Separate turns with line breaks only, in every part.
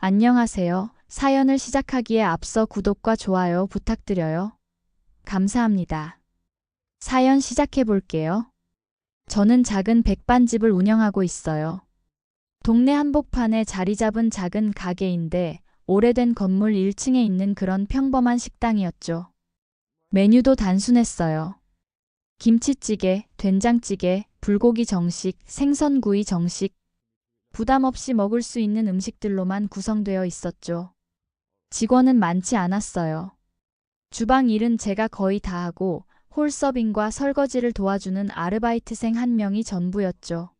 안녕하세요. 사연을 시작하기에 앞서 구독과 좋아요 부탁드려요. 감사합니다. 사연 시작해 볼게요. 저는 작은 백반집을 운영하고 있어요. 동네 한복판에 자리 잡은 작은 가게인데 오래된 건물 1층에 있는 그런 평범한 식당이었죠. 메뉴도 단순했어요. 김치찌개, 된장찌개, 불고기 정식, 생선구이 정식, 부담 없이 먹을 수 있는 음식들로만 구성되어 있었죠. 직원은 많지 않았어요. 주방 일은 제가 거의 다 하고 홀 서빙과 설거지를 도와주는 아르바이트생 한 명이 전부였죠.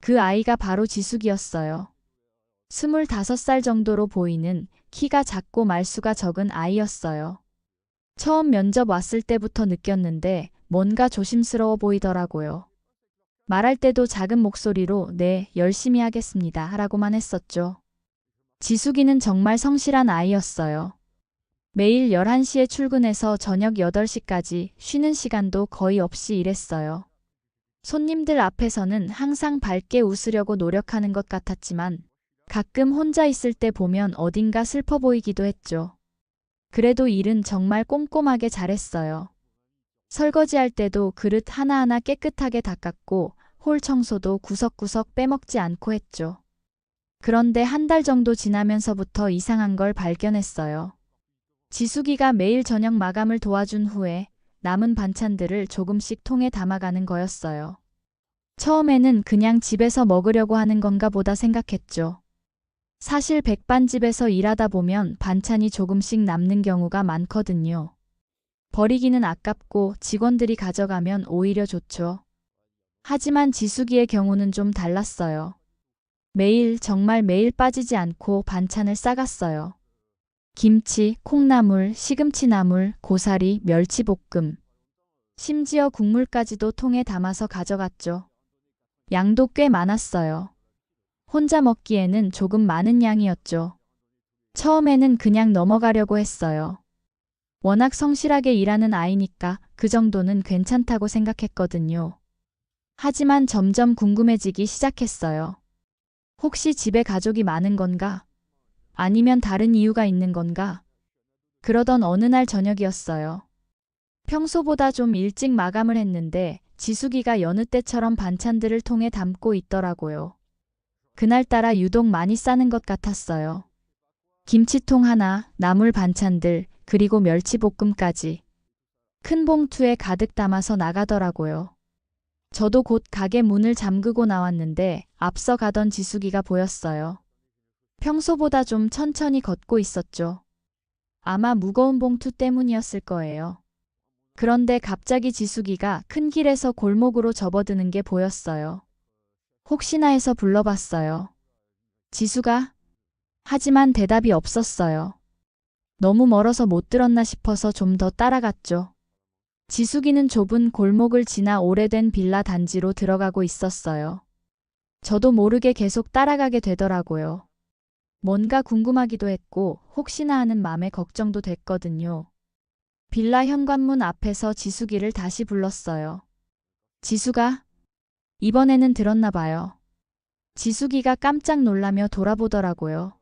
그 아이가 바로 지숙이었어요. 25살 정도로 보이는 키가 작고 말수가 적은 아이였어요. 처음 면접 왔을 때부터 느꼈는데 뭔가 조심스러워 보이더라고요. 말할 때도 작은 목소리로 네, 열심히 하겠습니다 라고만 했었죠. 지숙이는 정말 성실한 아이였어요. 매일 11시에 출근해서 저녁 8시까지 쉬는 시간도 거의 없이 일했어요. 손님들 앞에서는 항상 밝게 웃으려고 노력하는 것 같았지만 가끔 혼자 있을 때 보면 어딘가 슬퍼 보이기도 했죠. 그래도 일은 정말 꼼꼼하게 잘했어요. 설거지할 때도 그릇 하나하나 깨끗하게 닦았고 홀 청소도 구석구석 빼먹지 않고 했죠. 그런데 한 달 정도 지나면서부터 이상한 걸 발견했어요. 지숙이가 매일 저녁 마감을 도와준 후에 남은 반찬들을 조금씩 통에 담아가는 거였어요. 처음에는 그냥 집에서 먹으려고 하는 건가 보다 생각했죠. 사실 백반집에서 일하다 보면 반찬이 조금씩 남는 경우가 많거든요. 버리기는 아깝고 직원들이 가져가면 오히려 좋죠. 하지만 지숙이의 경우는 좀 달랐어요. 매일 정말 매일 빠지지 않고 반찬을 싸갔어요. 김치, 콩나물, 시금치나물, 고사리, 멸치볶음. 심지어 국물까지도 통에 담아서 가져갔죠. 양도 꽤 많았어요. 혼자 먹기에는 조금 많은 양이었죠. 처음에는 그냥 넘어가려고 했어요. 워낙 성실하게 일하는 아이니까 그 정도는 괜찮다고 생각했거든요. 하지만 점점 궁금해지기 시작했어요. 혹시 집에 가족이 많은 건가? 아니면 다른 이유가 있는 건가? 그러던 어느 날 저녁이었어요. 평소보다 좀 일찍 마감을 했는데 지숙이가 여느 때처럼 반찬들을 통에 담고 있더라고요. 그날따라 유독 많이 싸는 것 같았어요. 김치통 하나, 나물 반찬들, 그리고 멸치볶음까지. 큰 봉투에 가득 담아서 나가더라고요. 저도 곧 가게 문을 잠그고 나왔는데 앞서 가던 지숙이가 보였어요. 평소보다 좀 천천히 걷고 있었죠. 아마 무거운 봉투 때문이었을 거예요. 그런데 갑자기 지숙이가 큰 길에서 골목으로 접어드는 게 보였어요. 혹시나 해서 불러봤어요. 지수가? 하지만 대답이 없었어요. 너무 멀어서 못 들었나 싶어서 좀 더 따라갔죠. 지숙이는 좁은 골목을 지나 오래된 빌라 단지로 들어가고 있었어요. 저도 모르게 계속 따라가게 되더라고요. 뭔가 궁금하기도 했고 혹시나 하는 마음에 걱정도 됐거든요. 빌라 현관문 앞에서 지숙이를 다시 불렀어요. 지숙아? 이번에는 들었나 봐요. 지숙이가 깜짝 놀라며 돌아보더라고요.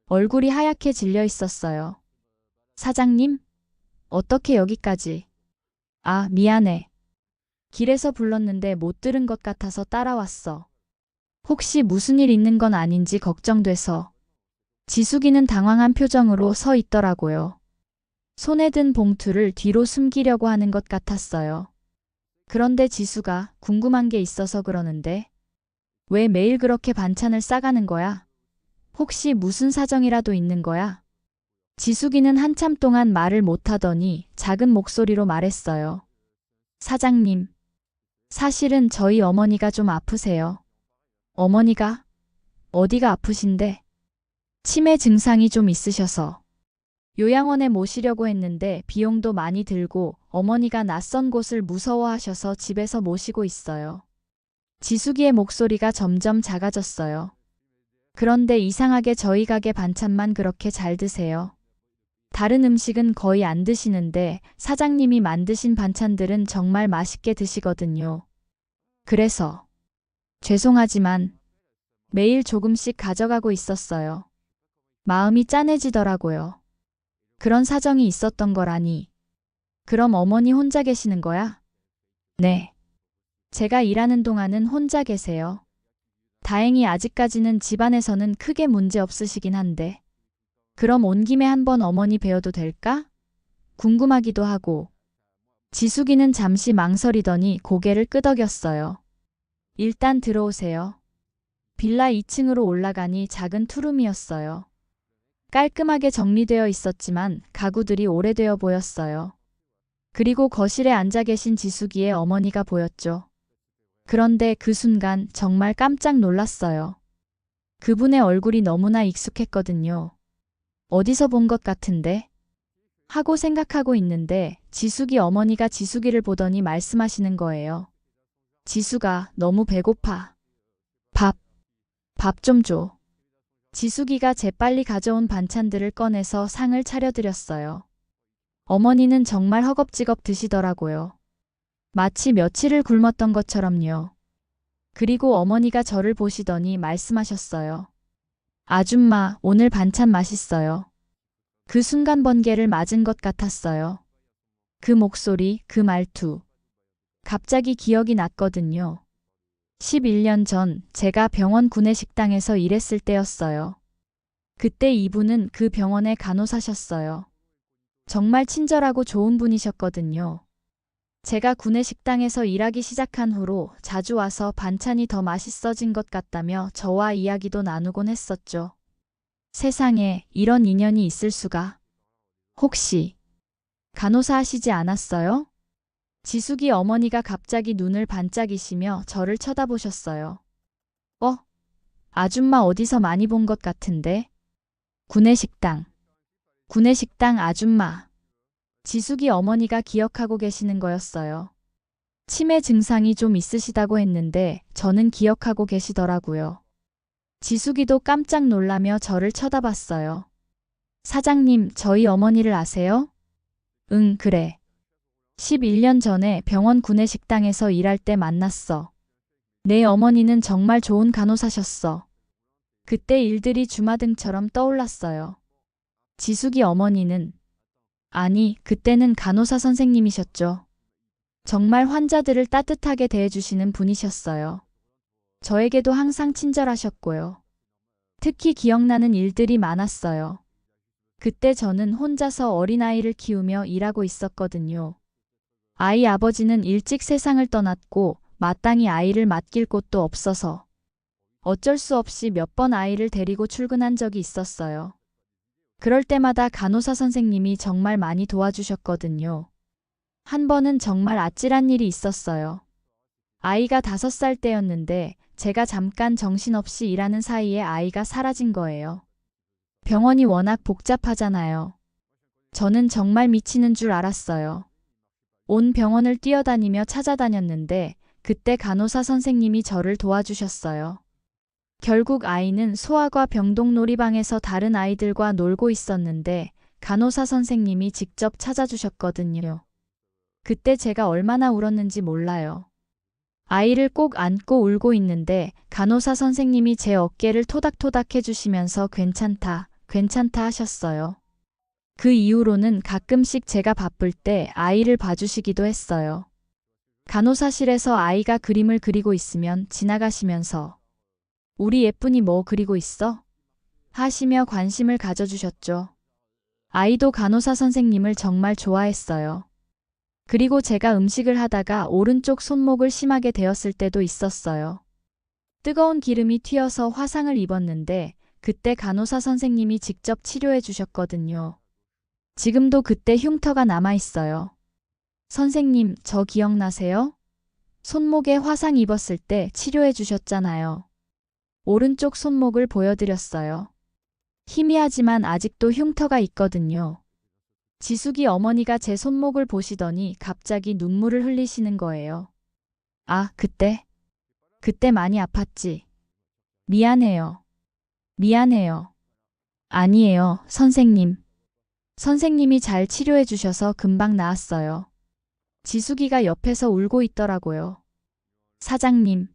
얼굴이 하얗게 질려 있었어요. 사장님? 어떻게 여기까지? 아, 미안해. 길에서 불렀는데 못 들은 것 같아서 따라왔어. 혹시 무슨 일 있는 건 아닌지 걱정돼서. 지숙이는 당황한 표정으로 서 있더라고요. 손에 든 봉투를 뒤로 숨기려고 하는 것 같았어요. 그런데 지수가 궁금한 게 있어서 그러는데 왜 매일 그렇게 반찬을 싸가는 거야? 혹시 무슨 사정이라도 있는 거야? 지숙이는 한참 동안 말을 못하더니 작은 목소리로 말했어요. 사장님, 사실은 저희 어머니가 좀 아프세요. 어머니가? 어디가 아프신데? 치매 증상이 좀 있으셔서. 요양원에 모시려고 했는데 비용도 많이 들고 어머니가 낯선 곳을 무서워하셔서 집에서 모시고 있어요. 지숙이의 목소리가 점점 작아졌어요. 그런데 이상하게 저희 가게 반찬만 그렇게 잘 드세요. 다른 음식은 거의 안 드시는데 사장님이 만드신 반찬들은 정말 맛있게 드시거든요. 그래서 죄송하지만 매일 조금씩 가져가고 있었어요. 마음이 짠해지더라고요. 그런 사정이 있었던 거라니. 그럼 어머니 혼자 계시는 거야? 네. 제가 일하는 동안은 혼자 계세요. 다행히 아직까지는 집안에서는 크게 문제 없으시긴 한데. 그럼 온 김에 한번 어머니 뵈어도 될까? 궁금하기도 하고. 지숙이는 잠시 망설이더니 고개를 끄덕였어요. 일단 들어오세요. 빌라 2층으로 올라가니 작은 투룸이었어요. 깔끔하게 정리되어 있었지만 가구들이 오래되어 보였어요. 그리고 거실에 앉아 계신 지숙이의 어머니가 보였죠. 그런데 그 순간 정말 깜짝 놀랐어요. 그분의 얼굴이 너무나 익숙했거든요. 어디서 본 것 같은데? 하고 생각하고 있는데 지숙이 어머니가 지숙이를 보더니 말씀하시는 거예요. 지숙아, 너무 배고파. 밥 좀 줘. 지숙이가 재빨리 가져온 반찬들을 꺼내서 상을 차려드렸어요. 어머니는 정말 허겁지겁 드시더라고요. 마치 며칠을 굶었던 것처럼요. 그리고 어머니가 저를 보시더니 말씀하셨어요. 아줌마, 오늘 반찬 맛있어요. 그 순간 번개를 맞은 것 같았어요. 그 목소리, 그 말투. 갑자기 기억이 났거든요. 11년 전 제가 병원 구내식당에서 일했을 때였어요. 그때 이분은 그 병원의 간호사셨어요. 정말 친절하고 좋은 분이셨거든요. 제가 구내식당에서 일하기 시작한 후로 자주 와서 반찬이 더 맛있어진 것 같다며 저와 이야기도 나누곤 했었죠. 세상에 이런 인연이 있을 수가. 혹시 간호사 하시지 않았어요? 지숙이 어머니가 갑자기 눈을 반짝이시며 저를 쳐다보셨어요. 아줌마 어디서 많이 본 것 같은데? 구내식당. 구내식당 아줌마. 지숙이 어머니가 기억하고 계시는 거였어요. 치매 증상이 좀 있으시다고 했는데 저는 기억하고 계시더라고요. 지숙이도 깜짝 놀라며 저를 쳐다봤어요. 사장님, 저희 어머니를 아세요? 응, 그래. 11년 전에 병원 구내식당에서 일할 때 만났어. 내 어머니는 정말 좋은 간호사셨어. 그때 일들이 주마등처럼 떠올랐어요. 지숙이 어머니는 아니, 그때는 간호사 선생님이셨죠. 정말 환자들을 따뜻하게 대해주시는 분이셨어요. 저에게도 항상 친절하셨고요. 특히 기억나는 일들이 많았어요. 그때 저는 혼자서 어린아이를 키우며 일하고 있었거든요. 아이 아버지는 일찍 세상을 떠났고 마땅히 아이를 맡길 곳도 없어서 어쩔 수 없이 몇 번 아이를 데리고 출근한 적이 있었어요. 그럴 때마다 간호사 선생님이 정말 많이 도와주셨거든요. 한 번은 정말 아찔한 일이 있었어요. 아이가 5살 때였는데 제가 잠깐 정신없이 일하는 사이에 아이가 사라진 거예요. 병원이 워낙 복잡하잖아요. 저는 정말 미치는 줄 알았어요. 온 병원을 뛰어다니며 찾아다녔는데 그때 간호사 선생님이 저를 도와주셨어요. 결국 아이는 소아과 병동 놀이방에서 다른 아이들과 놀고 있었는데 간호사 선생님이 직접 찾아주셨거든요. 그때 제가 얼마나 울었는지 몰라요. 아이를 꼭 안고 울고 있는데 간호사 선생님이 제 어깨를 토닥토닥 해주시면서 괜찮다, 괜찮다 하셨어요. 그 이후로는 가끔씩 제가 바쁠 때 아이를 봐주시기도 했어요. 간호사실에서 아이가 그림을 그리고 있으면 지나가시면서 우리 예쁜이 뭐 그리고 있어? 하시며 관심을 가져주셨죠. 아이도 간호사 선생님을 정말 좋아했어요. 그리고 제가 음식을 하다가 오른쪽 손목을 심하게 데었을 때도 있었어요. 뜨거운 기름이 튀어서 화상을 입었는데 그때 간호사 선생님이 직접 치료해 주셨거든요. 지금도 그때 흉터가 남아있어요. 선생님, 저 기억나세요? 손목에 화상 입었을 때 치료해 주셨잖아요. 오른쪽 손목을 보여드렸어요. 희미하지만 아직도 흉터가 있거든요. 지숙이 어머니가 제 손목을 보시더니 갑자기 눈물을 흘리시는 거예요. 아, 그때 많이 아팠지. 미안해요. 미안해요. 아니에요, 선생님. 선생님이 잘 치료해 주셔서 금방 나았어요. 지숙이가 옆에서 울고 있더라고요. 사장님,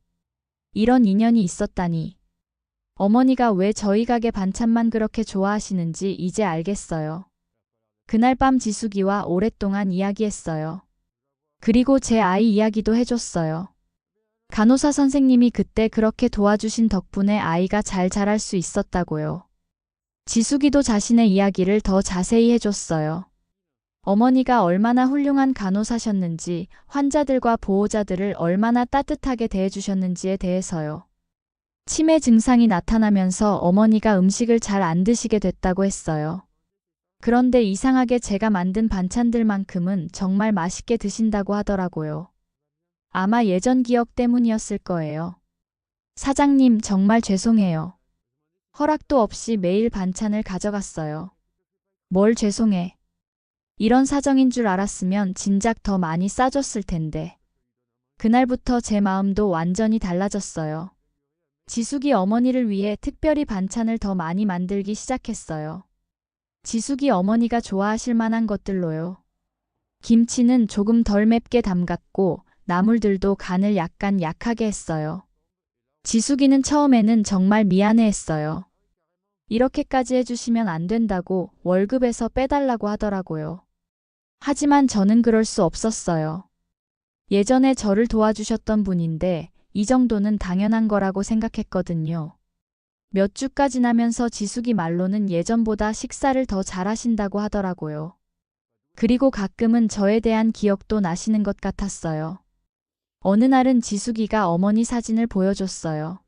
이런 인연이 있었다니. 어머니가 왜 저희 가게 반찬만 그렇게 좋아하시는지 이제 알겠어요. 그날 밤 지숙이와 오랫동안 이야기했어요. 그리고 제 아이 이야기도 해줬어요. 간호사 선생님이 그때 그렇게 도와주신 덕분에 아이가 잘 자랄 수 있었다고요. 지숙이도 자신의 이야기를 더 자세히 해줬어요. 어머니가 얼마나 훌륭한 간호사셨는지, 환자들과 보호자들을 얼마나 따뜻하게 대해주셨는지에 대해서요. 치매 증상이 나타나면서 어머니가 음식을 잘 안 드시게 됐다고 했어요. 그런데 이상하게 제가 만든 반찬들만큼은 정말 맛있게 드신다고 하더라고요. 아마 예전 기억 때문이었을 거예요. 사장님, 정말 죄송해요. 허락도 없이 매일 반찬을 가져갔어요. 뭘 죄송해. 이런 사정인 줄 알았으면 진작 더 많이 싸줬을 텐데. 그날부터 제 마음도 완전히 달라졌어요. 지숙이 어머니를 위해 특별히 반찬을 더 많이 만들기 시작했어요. 지숙이 어머니가 좋아하실 만한 것들로요. 김치는 조금 덜 맵게 담갔고 나물들도 간을 약간 약하게 했어요. 지숙이는 처음에는 정말 미안해했어요. 이렇게까지 해주시면 안 된다고 월급에서 빼달라고 하더라고요. 하지만 저는 그럴 수 없었어요. 예전에 저를 도와주셨던 분인데 이 정도는 당연한 거라고 생각했거든요. 몇 주가 지나면서 지숙이 말로는 예전보다 식사를 더 잘하신다고 하더라고요. 그리고 가끔은 저에 대한 기억도 나시는 것 같았어요. 어느 날은 지숙이가 어머니 사진을 보여줬어요.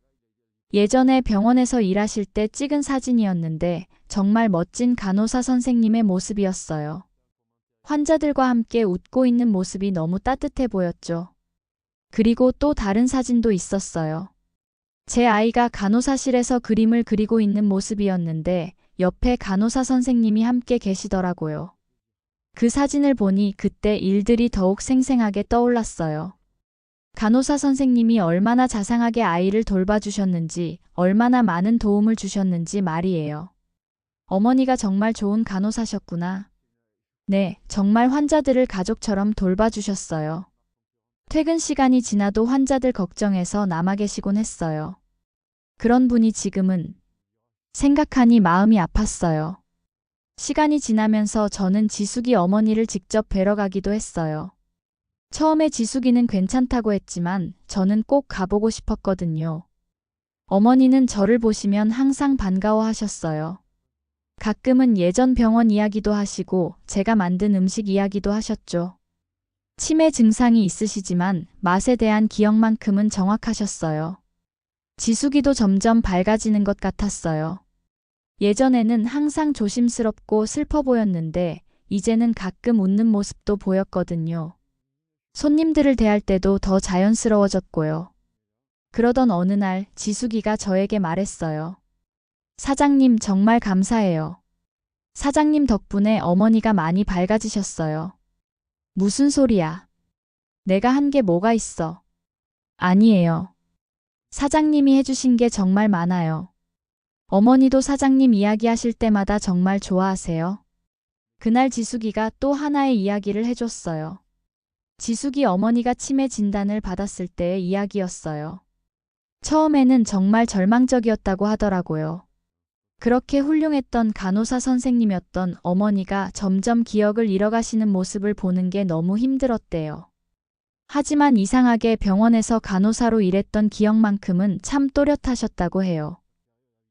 예전에 병원에서 일하실 때 찍은 사진이었는데 정말 멋진 간호사 선생님의 모습이었어요. 환자들과 함께 웃고 있는 모습이 너무 따뜻해 보였죠. 그리고 또 다른 사진도 있었어요. 제 아이가 간호사실에서 그림을 그리고 있는 모습이었는데 옆에 간호사 선생님이 함께 계시더라고요. 그 사진을 보니 그때 일들이 더욱 생생하게 떠올랐어요. 간호사 선생님이 얼마나 자상하게 아이를 돌봐주셨는지, 얼마나 많은 도움을 주셨는지 말이에요. 어머니가 정말 좋은 간호사셨구나. 네, 정말 환자들을 가족처럼 돌봐주셨어요. 퇴근 시간이 지나도 환자들 걱정해서 남아 계시곤 했어요. 그런 분이 지금은 생각하니 마음이 아팠어요. 시간이 지나면서 저는 지숙이 어머니를 직접 뵈러 가기도 했어요. 처음에 지숙이는 괜찮다고 했지만 저는 꼭 가보고 싶었거든요. 어머니는 저를 보시면 항상 반가워하셨어요. 가끔은 예전 병원 이야기도 하시고 제가 만든 음식 이야기도 하셨죠. 치매 증상이 있으시지만 맛에 대한 기억만큼은 정확하셨어요. 지숙이도 점점 밝아지는 것 같았어요. 예전에는 항상 조심스럽고 슬퍼 보였는데 이제는 가끔 웃는 모습도 보였거든요. 손님들을 대할 때도 더 자연스러워졌고요. 그러던 어느 날 지숙이가 저에게 말했어요. 사장님, 정말 감사해요. 사장님 덕분에 어머니가 많이 밝아지셨어요. 무슨 소리야? 내가 한 게 뭐가 있어? 아니에요. 사장님이 해주신 게 정말 많아요. 어머니도 사장님 이야기하실 때마다 정말 좋아하세요. 그날 지숙이가 또 하나의 이야기를 해줬어요. 지숙이 어머니가 치매 진단을 받았을 때의 이야기였어요. 처음에는 정말 절망적이었다고 하더라고요. 그렇게 훌륭했던 간호사 선생님이었던 어머니가 점점 기억을 잃어가시는 모습을 보는 게 너무 힘들었대요. 하지만 이상하게 병원에서 간호사로 일했던 기억만큼은 참 또렷하셨다고 해요.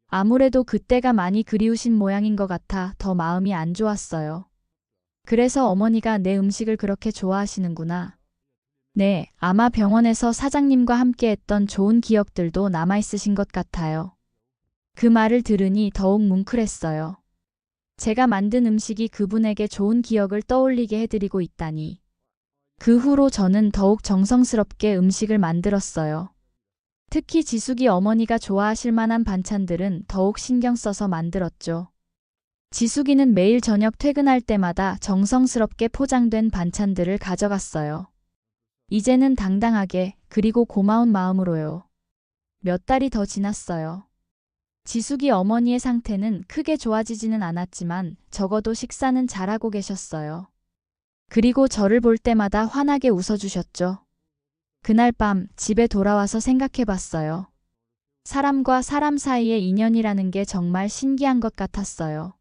아무래도 그때가 많이 그리우신 모양인 것 같아 더 마음이 안 좋았어요. 그래서 어머니가 내 음식을 그렇게 좋아하시는구나. 네, 아마 병원에서 사장님과 함께 했던 좋은 기억들도 남아있으신 것 같아요. 그 말을 들으니 더욱 뭉클했어요. 제가 만든 음식이 그분에게 좋은 기억을 떠올리게 해드리고 있다니. 그 후로 저는 더욱 정성스럽게 음식을 만들었어요. 특히 지숙이 어머니가 좋아하실 만한 반찬들은 더욱 신경 써서 만들었죠. 지숙이는 매일 저녁 퇴근할 때마다 정성스럽게 포장된 반찬들을 가져갔어요. 이제는 당당하게 그리고 고마운 마음으로요. 몇 달이 더 지났어요. 지숙이 어머니의 상태는 크게 좋아지지는 않았지만 적어도 식사는 잘하고 계셨어요. 그리고 저를 볼 때마다 환하게 웃어주셨죠. 그날 밤 집에 돌아와서 생각해봤어요. 사람과 사람 사이의 인연이라는 게 정말 신기한 것 같았어요.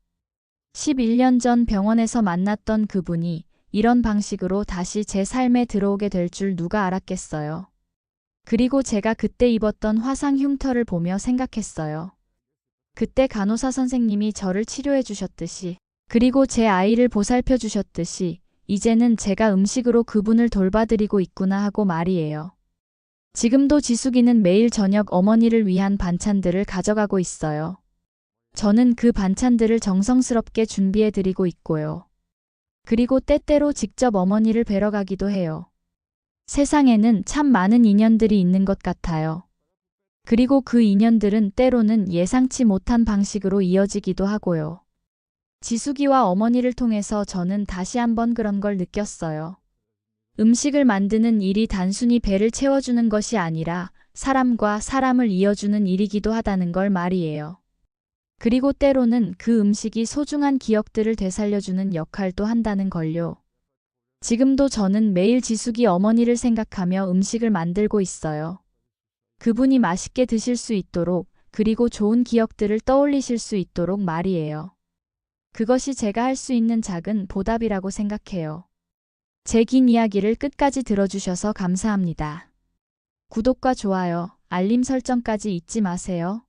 11년 전 병원에서 만났던 그분이 이런 방식으로 다시 제 삶에 들어오게 될 줄 누가 알았겠어요. 그리고 제가 그때 입었던 화상 흉터를 보며 생각했어요. 그때 간호사 선생님이 저를 치료해 주셨듯이, 그리고 제 아이를 보살펴 주셨듯이, 이제는 제가 음식으로 그분을 돌봐드리고 있구나 하고 말이에요. 지금도 지숙이는 매일 저녁 어머니를 위한 반찬들을 가져가고 있어요. 저는 그 반찬들을 정성스럽게 준비해 드리고 있고요. 그리고 때때로 직접 어머니를 뵈러 가기도 해요. 세상에는 참 많은 인연들이 있는 것 같아요. 그리고 그 인연들은 때로는 예상치 못한 방식으로 이어지기도 하고요. 지숙이와 어머니를 통해서 저는 다시 한번 그런 걸 느꼈어요. 음식을 만드는 일이 단순히 배를 채워주는 것이 아니라 사람과 사람을 이어주는 일이기도 하다는 걸 말이에요. 그리고 때로는 그 음식이 소중한 기억들을 되살려주는 역할도 한다는 걸요. 지금도 저는 매일 지숙이 어머니를 생각하며 음식을 만들고 있어요. 그분이 맛있게 드실 수 있도록, 그리고 좋은 기억들을 떠올리실 수 있도록 말이에요. 그것이 제가 할 수 있는 작은 보답이라고 생각해요. 제 긴 이야기를 끝까지 들어주셔서 감사합니다. 구독과 좋아요, 알림 설정까지 잊지 마세요.